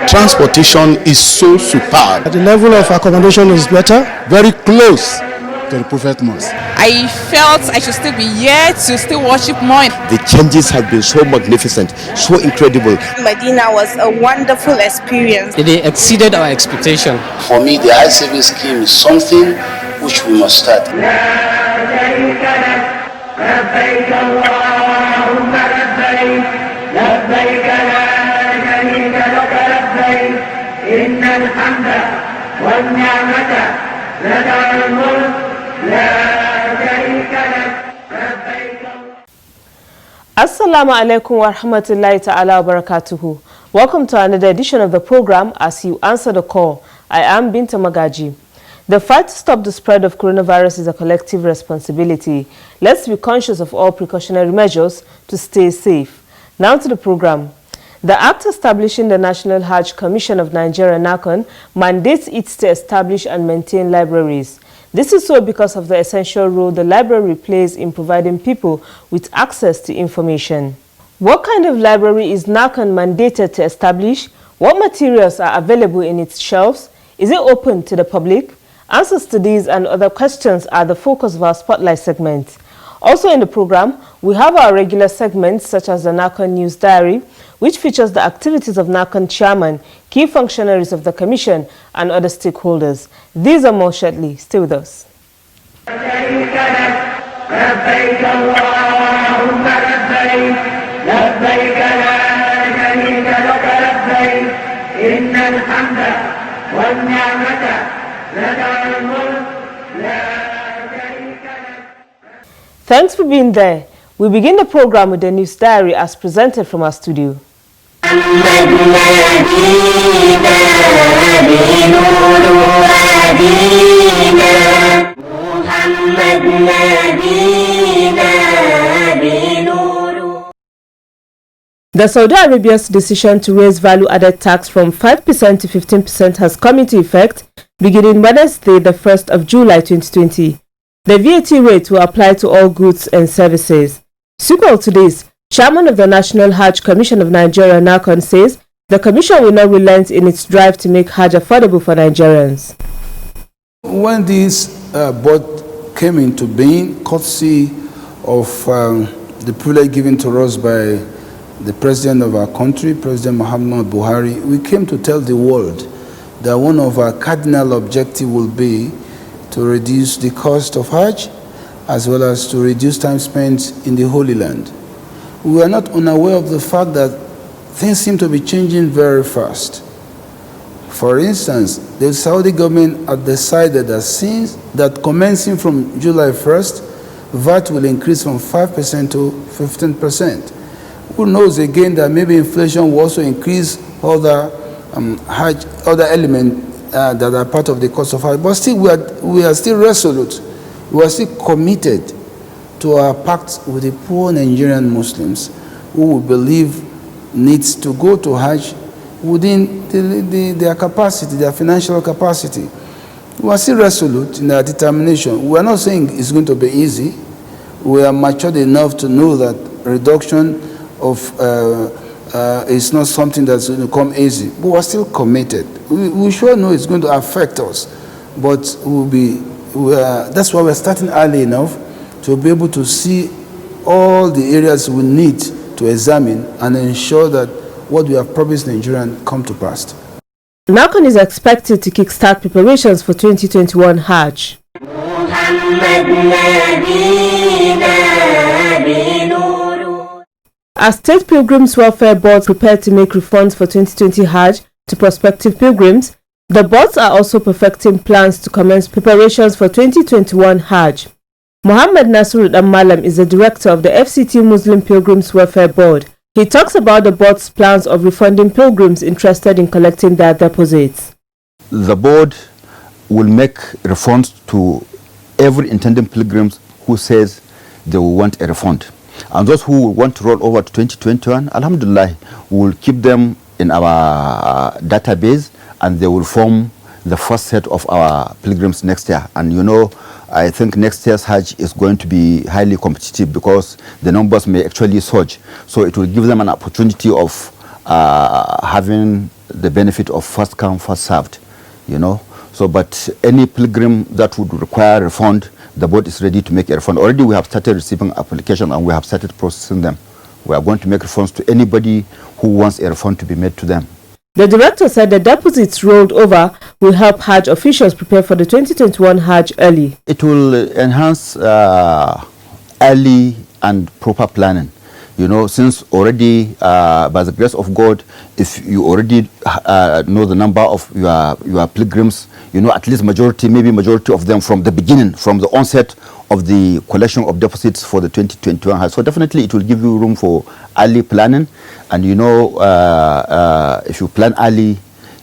Transportation is so superb. The level of accommodation is better. Very close to the Prophet Mosque. I felt I should still be here to still worship more. The changes have been so magnificent, so incredible. Medina was a wonderful experience. They exceeded our expectation. For me, the Hajj service scheme is something which we must start. Assalamu alaikum wa rahmatullahi ta'ala wa barakatuhu. Welcome to another edition of the program As You Answer the Call. I am Binta Magaji. The fight to stop the spread of coronavirus is a collective responsibility. Let's be conscious of all precautionary measures to stay safe. Now to the program. The Act establishing the National Hajj Commission of Nigeria NAHCON mandates it to establish and maintain libraries. This is so because of the essential role the library plays in providing people with access to information. What kind of library is NAHCON mandated to establish? What materials are available in its shelves? Is it open to the public? Answers to these and other questions are the focus of our Spotlight segment. Also in the program, we have our regular segments such as the NAHCON News Diary, which features the activities of NAHCON chairman, key functionaries of the commission, and other stakeholders. These are more shortly. Stay with us. Thanks for being there. We begin the program with the news diary as presented from our studio. The Saudi Arabia's decision to raise value-added tax from 5% to 15% has come into effect beginning Wednesday, the 1st of July 2020. The VAT rate will apply to all goods and services. Sequel to this, Chairman of the National Hajj Commission of Nigeria NAHCON says the commission will not relent in its drive to make Hajj affordable for Nigerians. When this board came into being, courtesy of the privilege given to us by the president of our country, President Muhammad Buhari, we came to tell the world that one of our cardinal objectives will be to reduce the cost of Hajj as well as to reduce time spent in the Holy Land. We are not unaware of the fact that things seem to be changing very fast. For instance, the Saudi government had decided that commencing from July 1st, VAT will increase from 5% to 15%. Who knows again that maybe inflation will also increase other elements that are part of the cost of Hajj. But still, we are still resolute. We are still committed to our pact with the poor Nigerian Muslims who we believe needs to go to Hajj within their capacity, their financial capacity. We are still resolute in our determination. We are not saying it's going to be easy. We are matured enough to know that reduction of is not something that's going to come easy. But we are still committed. We sure know it's going to affect us, but that's why we're starting early enough to be able to see all the areas we need to examine and ensure that what we have promised Nigerians come to pass. NAHCON is expected to kickstart preparations for 2021 Hajj. As State Pilgrims Welfare Board prepared to make refunds for 2020 Hajj to prospective pilgrims, the boards are also perfecting plans to commence preparations for 2021 Hajj. Muhammad Nasiruddin Malam is the director of the FCT Muslim Pilgrims Welfare Board. He talks about the board's plans of refunding pilgrims interested in collecting their deposits. The board will make refunds to every intending pilgrims who says they will want a refund. And those who want to roll over to 2021, alhamdulillah, we will keep them in our database and they will form the first set of our pilgrims next year. And you know, I think next year's Hajj is going to be highly competitive because the numbers may actually surge. So it will give them an opportunity of having the benefit of first come, first served, you know. So, but any pilgrim that would require a refund, the board is ready to make a refund. Already we have started receiving applications and we have started processing them. We are going to make refunds to anybody who wants a refund to be made to them. The director said the deposits rolled over will help Hajj officials prepare for the 2021 Hajj early. It will enhance early and proper planning. You know, since already, by the grace of God, if you already know the number of your pilgrims, you know, at least maybe majority of them from the beginning, from the onset of the collection of deposits for the 2021 Hajj. So definitely it will give you room for early planning. And you know, if you plan early,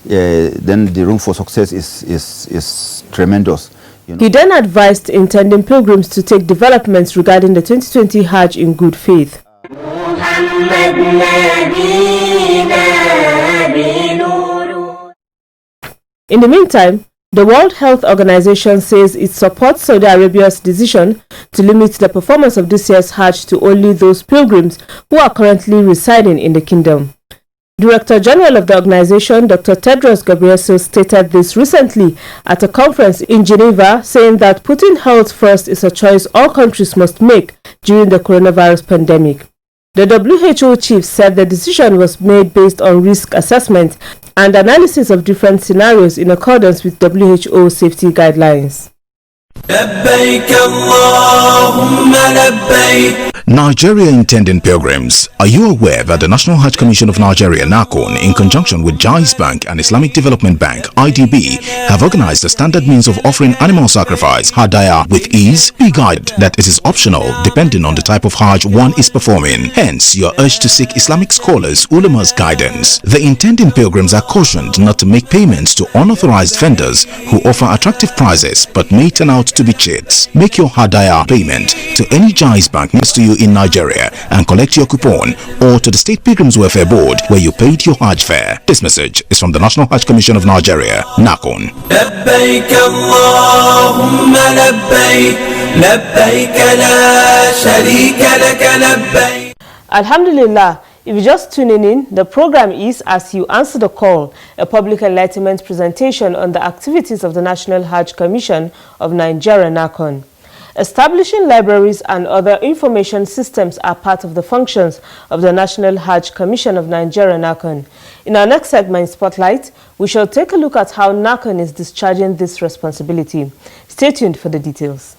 then the room for success is tremendous. You know? He then advised intending pilgrims to take developments regarding the 2020 Hajj in good faith. In the meantime, the World Health Organization says it supports Saudi Arabia's decision to limit the performance of this year's Hajj to only those pilgrims who are currently residing in the kingdom. Director General of the organization, Dr. Tedros Ghebreyesus, stated this recently at a conference in Geneva, saying that putting health first is a choice all countries must make during the coronavirus pandemic. The WHO chief said the decision was made based on risk assessment and analysis of different scenarios in accordance with WHO safety guidelines. Nigeria intending pilgrims. Are you aware that the National Hajj Commission of Nigeria, NAHCON, in conjunction with Jais Bank and Islamic Development Bank, IDB, have organized a standard means of offering animal sacrifice, hadaya, with ease? Be guided that it is optional depending on the type of Hajj one is performing. Hence, you are urged to seek Islamic scholars' ulama's guidance. The intending pilgrims are cautioned not to make payments to unauthorized vendors who offer attractive prices but may turn out to be cheats. Make your hadaya payment to any Jais Bank next to you in Nigeria and collect your coupon, or to the State Pilgrims Welfare Board where you paid your Hajj fare. This message is from the National Hajj Commission of Nigeria, NAHCON. Alhamdulillah, if you're just tuning in, the program is As You Answer the Call, a public enlightenment presentation on the activities of the National Hajj Commission of Nigeria, NAHCON. Establishing libraries and other information systems are part of the functions of the National Hajj Commission of Nigeria, NAHCON. In our next segment, Spotlight, we shall take a look at how NAHCON is discharging this responsibility. Stay tuned for the details.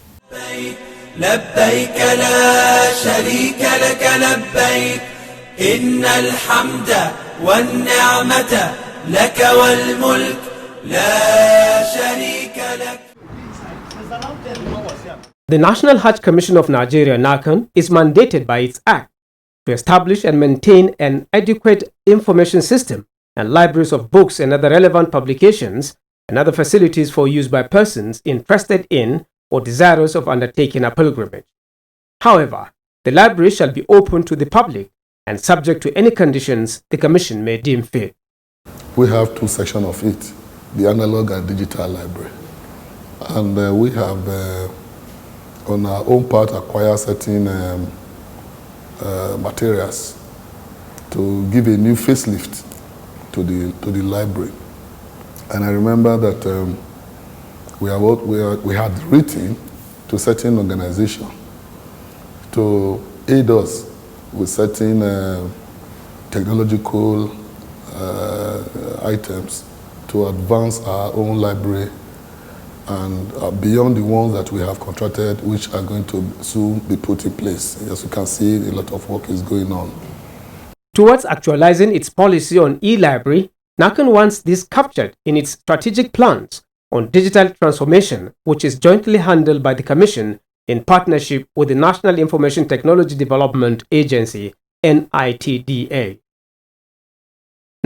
The National Hajj Commission of Nigeria, NAHCON, is mandated by its Act to establish and maintain an adequate information system and libraries of books and other relevant publications and other facilities for use by persons interested in or desirous of undertaking a pilgrimage. However, the library shall be open to the public and subject to any conditions the Commission may deem fit. We have two sections of it, the analog and digital library. And we have on our own part acquire certain materials to give a new facelift to the library. And I remember that we had written to certain organizations to aid us with certain technological items to advance our own library and beyond the ones that we have contracted, which are going to soon be put in place. As you can see, a lot of work is going on. Towards actualizing its policy on e-library, NAHCON wants this captured in its strategic plans on digital transformation, which is jointly handled by the Commission in partnership with the National Information Technology Development Agency, NITDA.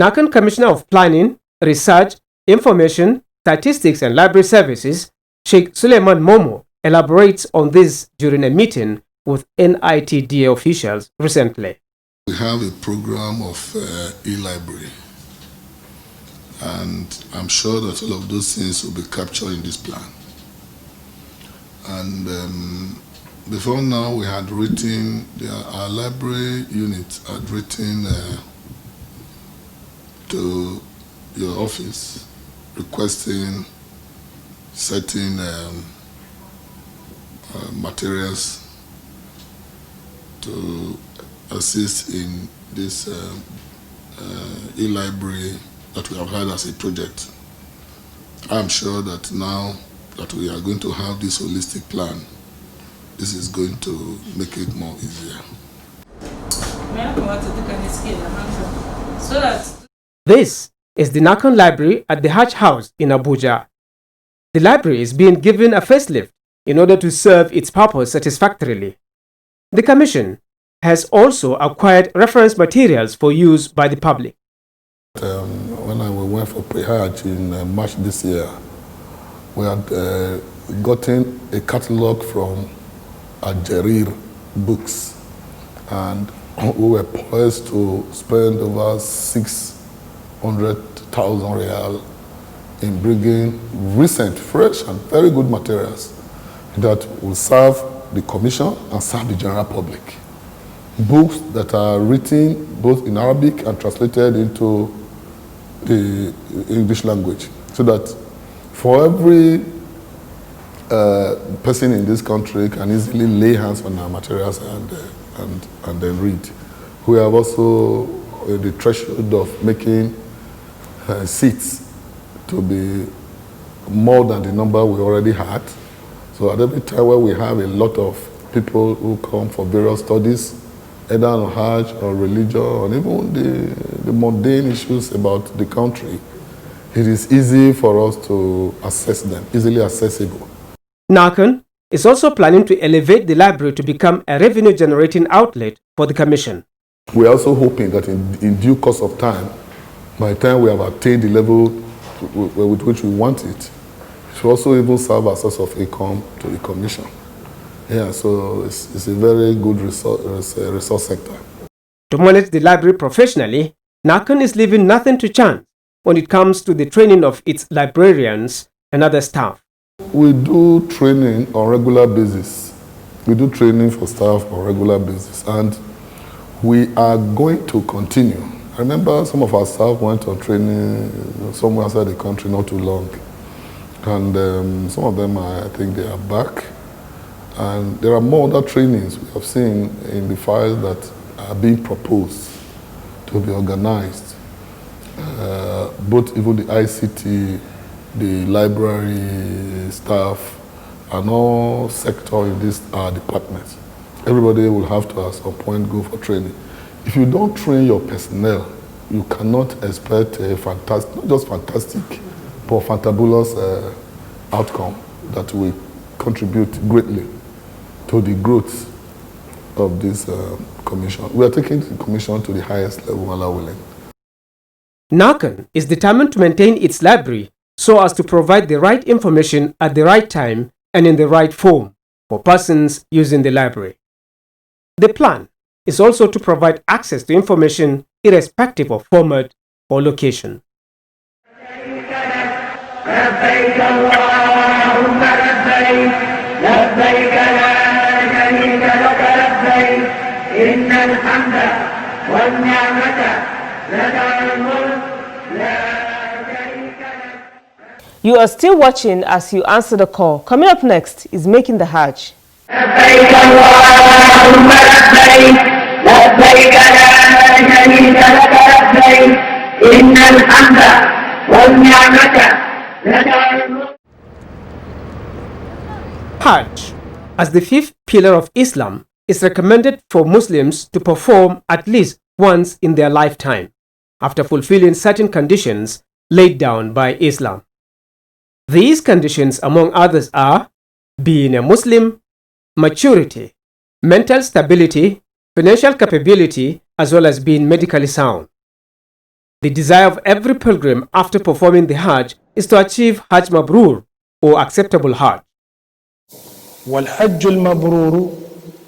NAHCON Commissioner of Planning, Research, Information, Statistics and Library Services, Sheikh Suleiman Momo, elaborates on this during a meeting with NITDA officials recently. We have a program of e-library, and I'm sure that all of those things will be captured in this plan. And before now, we had written, our library unit had written to your office requesting certain materials to assist in this e-library that we have had as a project. I'm sure that now that we are going to have this holistic plan, this is going to make it more easier. This is the NAHCON Library at the Hajj House in Abuja. The library is being given a facelift in order to serve its purpose satisfactorily. The Commission has also acquired reference materials for use by the public. When we went for pre-Hajj in March this year, we had gotten a catalog from Algeria Books, and we were poised to spend over 600,000 real in bringing recent, fresh, and very good materials that will serve the Commission and serve the general public. Books that are written both in Arabic and translated into the English language, so that for every person in this country can easily lay hands on our materials and then read. We have also the threshold of making seats to be more than the number we already had. So at every time where we have a lot of people who come for various studies, either on Hajj or religion or even the mundane issues about the country, it is easy for us to assess them, easily accessible. NAHCON is also planning to elevate the library to become a revenue-generating outlet for the Commission. We are also hoping that in due course of time, by the time we have attained the level with which we want it, it should also even serve as a source of income to the Commission. Yeah, so it's a very good resource sector. To manage the library professionally, NAHCON is leaving nothing to chance when it comes to the training of its librarians and other staff. We do training on regular basis. We do training for staff on regular basis, and we are going to continue. I remember some of our staff went on training somewhere outside the country not too long, and some of them, I think they are back. And there are more other trainings we have seen in the files that are being proposed to be organized. Both even the ICT, the library staff, and all sectors in this department. Everybody will have to at some point go for training. If you don't train your personnel, you cannot expect a fantastic, not just fantastic, but fantabulous outcome that will contribute greatly to the growth of this commission. We are taking the commission to the highest level, Allah willing. NAHCON is determined to maintain its library so as to provide the right information at the right time and in the right form for persons using the library. The plan is also to provide access to information irrespective of format or location. You are still watching as you answer the call. Coming up next is Making the Hajj. Hajj, as the fifth pillar of Islam, is recommended for Muslims to perform at least once in their lifetime, after fulfilling certain conditions laid down by Islam. These conditions, among others, are being a Muslim, maturity, mental stability, financial capability, as well as being medically sound. The desire of every pilgrim after performing the Hajj is to achieve Hajj Mabrur, or acceptable Hajj. والحج المبرور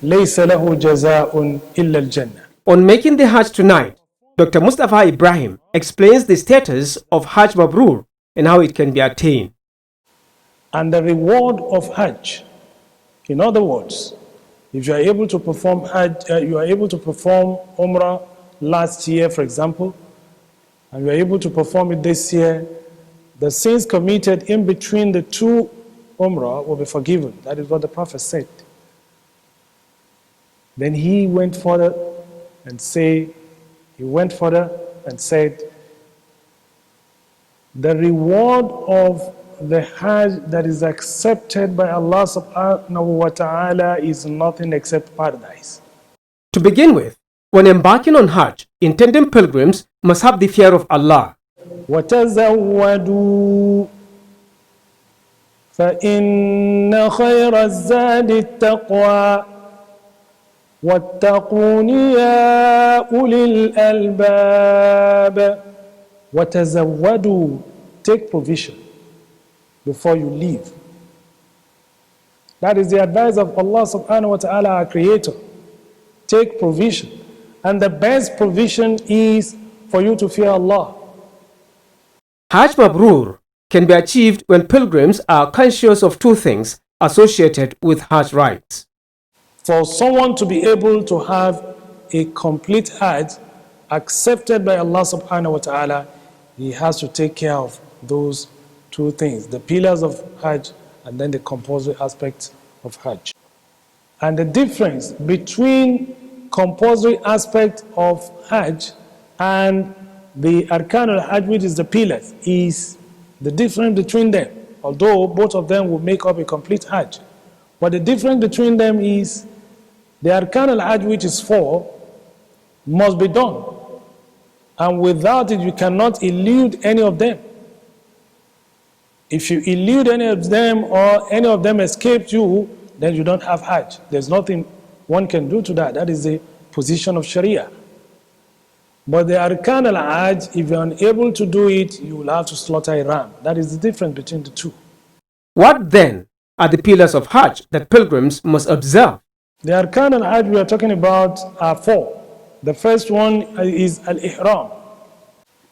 ليس له جزاء إلا الجنة. On making the Hajj tonight, Dr. Mustafa Ibrahim explains the status of Hajj Mabrur and how it can be attained. And the reward of Hajj In other words, if you are able to perform Hajj, you are able to perform Umrah last year, for example, and you are able to perform it this year, the sins committed in between the two Umrah will be forgiven. That is what the Prophet said. Then he went further and said, the reward of the Hajj that is accepted by Allah subhanahu wa ta'ala is nothing except paradise. To begin with, when embarking on Hajj, intending pilgrims must have the fear of Allah. وَتَزَوَّدُوا فَإِنَّ خَيْرَ الزَّادِ التَّقْوَى وَاتَّقُونِ يَا أُولِي الْأَلْبَابِ. وَتَزَوَّدُوا, take provision before you leave. That is the advice of Allah subhanahu wa ta'ala, our creator. Take provision. And the best provision is for you to fear Allah. Hajj Mabrur can be achieved when pilgrims are conscious of two things associated with Hajj rites. For someone to be able to have a complete Hajj accepted by Allah subhanahu wa ta'ala, he has to take care of those two things, the pillars of Hajj and then the compulsory aspects of Hajj. And the difference between compulsory aspect of Hajj and the Arkan al-Hajj, which is the pillars, is the difference between them. Although both of them will make up a complete Hajj. But the difference between them is the Arkan al-Hajj, which is 4, must be done. And without it, you cannot elude any of them. If you elude any of them or any of them escaped you, then you don't have Hajj. There's nothing one can do to that. That is the position of Sharia. But the Arkan al-Hajj, if you're unable to do it, you will have to slaughter a ram. That is the difference between the two. What then are the pillars of Hajj that pilgrims must observe? The Arkan al-Hajj we are talking about are 4. The first one is al-Ihram.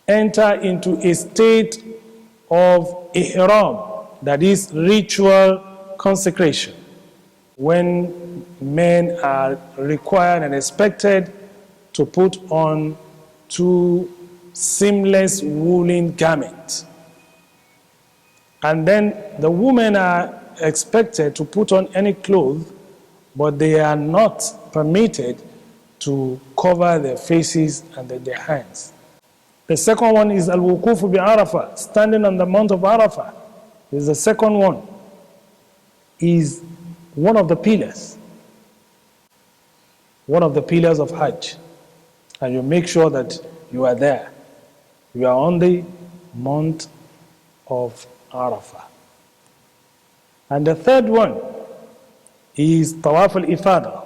Enter into a state of Ihram, that is ritual consecration, when men are required and expected to put on 2 seamless woolen garments. And then the women are expected to put on any clothes, but they are not permitted to cover their faces and their hands. The second one is al-wuqufu bi Arafah, standing on the Mount of Arafah. This is the second one. Is one of the pillars. One of the pillars of Hajj. And you make sure that you are there. You are on the Mount of Arafah. And the third one is Tawaf al-Ifada.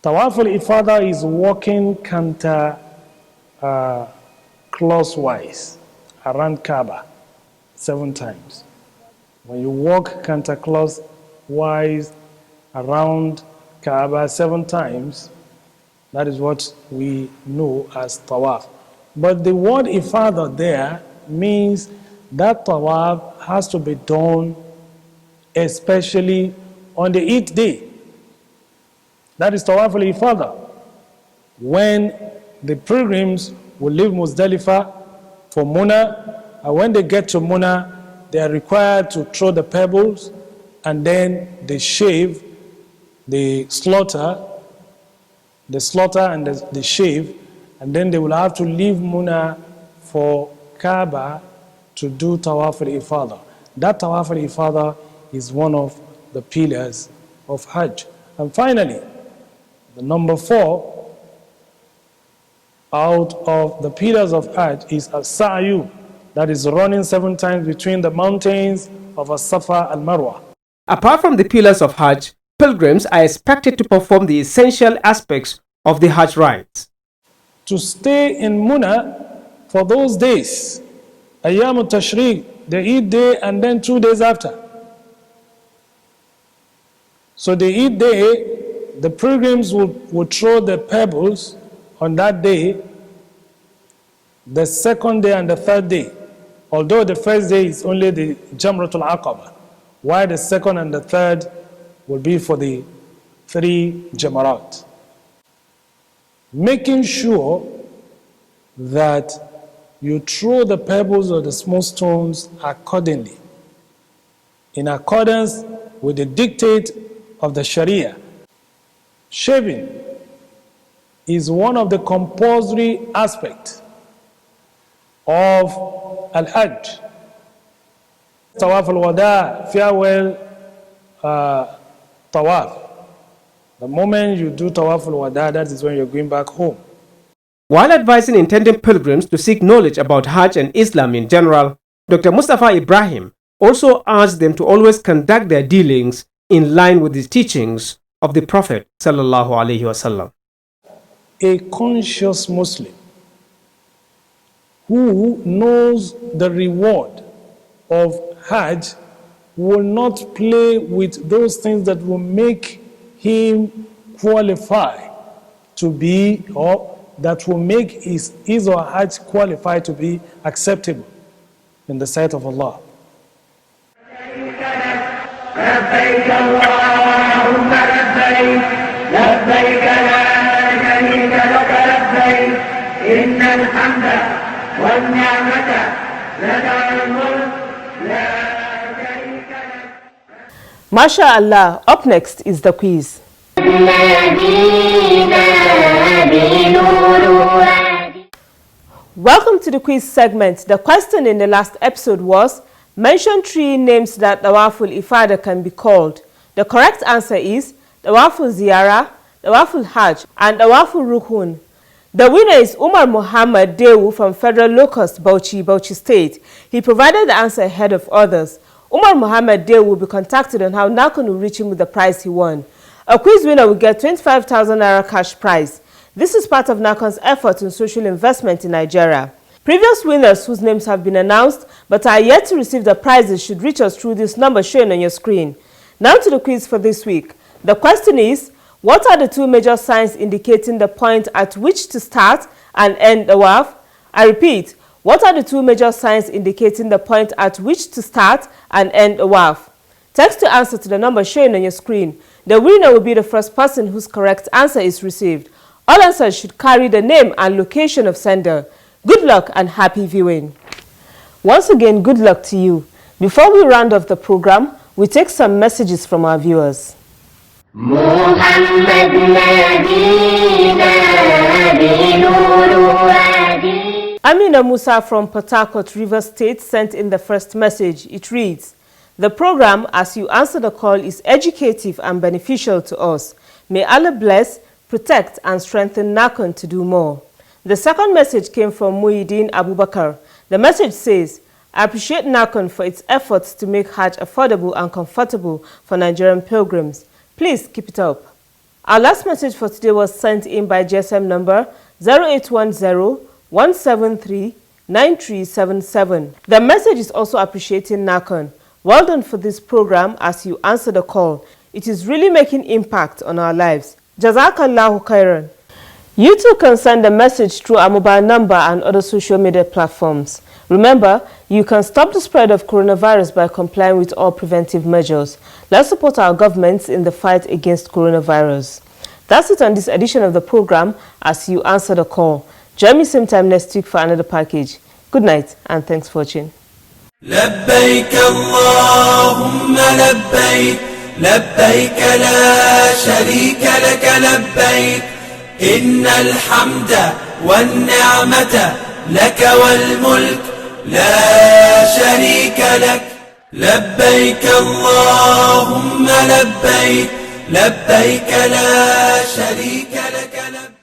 Tawaf al-Ifada is walking clockwise around Kaaba 7 times. When you walk counterclockwise around Kaaba 7 times, that is what we know as Tawaf. But the word Ifada there means that Tawaf has to be done especially on the 8th day. That is Tawaf al-Ifada. When the pilgrims will leave Muzdalifah for Muna, and when they get to Muna, they are required to throw the pebbles, and then they shave, the slaughter and the shave, and then they will have to leave Muna for Kaaba to do Tawaf al-Ifada. That Tawaf al-Ifada is one of the pillars of Hajj. And finally, the number 4 out of the pillars of Hajj is as-sa'yu, that is running 7 times between the mountains of as-Safa and Marwa. Apart from the pillars of Hajj, pilgrims are expected to perform the essential aspects of the Hajj rites. To stay in Muna for those days, Ayyam al-Tashriq, the Eid day, and then 2 days after. So the Eid day, the pilgrims would throw the pebbles on that day, the second day and the third day. Although the first day is only the Jamratul Aqaba, while the second and the third will be for the 3 Jamarat. Making sure that you throw the pebbles or the small stones accordingly, in accordance with the dictate of the Sharia. Shaving is one of the compulsory aspects of Al-Hajj. Tawaf al-Wada, farewell Tawaf. The moment you do Tawaf al-Wada, that is when you're going back home. While advising intending pilgrims to seek knowledge about Hajj and Islam in general, Dr. Mustafa Ibrahim also urged them to always conduct their dealings in line with the teachings of the Prophet sallallahu alaihi wasallam. A conscious Muslim who knows the reward of Hajj will not play with those things that will make him qualify to be, or that will make his or Hajj qualify to be acceptable in the sight of Allah. MashaAllah, up next is the quiz. Welcome to the quiz segment. The question in the last episode was, mention 3 names that Tawaful Ifada can be called. The correct answer is Tawaful Ziyara, Tawaful Hajj, and Tawaful Rukun. The winner is Umar Muhammad Dewu from Federal Locust, Bauchi State. He provided the answer ahead of others. Umar Muhammad Dewu will be contacted on how NAHCON will reach him with the prize he won. A quiz winner will get 25,000 Naira cash prize. This is part of NAHCON's effort in social investment in Nigeria. Previous winners whose names have been announced but are yet to receive the prizes should reach us through this number shown on your screen. Now to the quiz for this week. The question is, what are the 2 major signs indicating the point at which to start and end the Tawaf? I repeat, what are the 2 major signs indicating the point at which to start and end the Tawaf? Text the answer to the number shown on your screen. The winner will be the first person whose correct answer is received. All answers should carry the name and location of sender. Good luck and happy viewing. Once again, good luck to you. Before we round off the program, we take some messages from our viewers. Amina Musa from Port Harcourt, Rivers State sent in the first message. It reads, the program, as you answer the call, is educative and beneficial to us. May Allah bless, protect and strengthen NAHCON to do more. The second message came from Muhyiddin Abubakar. The message says, I appreciate NAHCON for its efforts to make Hajj affordable and comfortable for Nigerian pilgrims. Please keep it up. Our last message for today was sent in by GSM number 0810-173-9377. The message is also appreciating NAHCON. Well done for this program as you answer the call. It is really making impact on our lives. Jazakallahu khairan. You too can send a message through our mobile number and other social media platforms. Remember, you can stop the spread of coronavirus by complying with all preventive measures. Let's support our governments in the fight against coronavirus. That's it on this edition of the program as you answer the call. Join me same time next week for another package. Good night and thanks for watching. لبيك اللهم لبيك لبيك لا شريك لك لبيك إن الحمد والنعمة لك والملك لا شريك لك لبيك اللهم لبيك لبيك لا شريك لك لبيك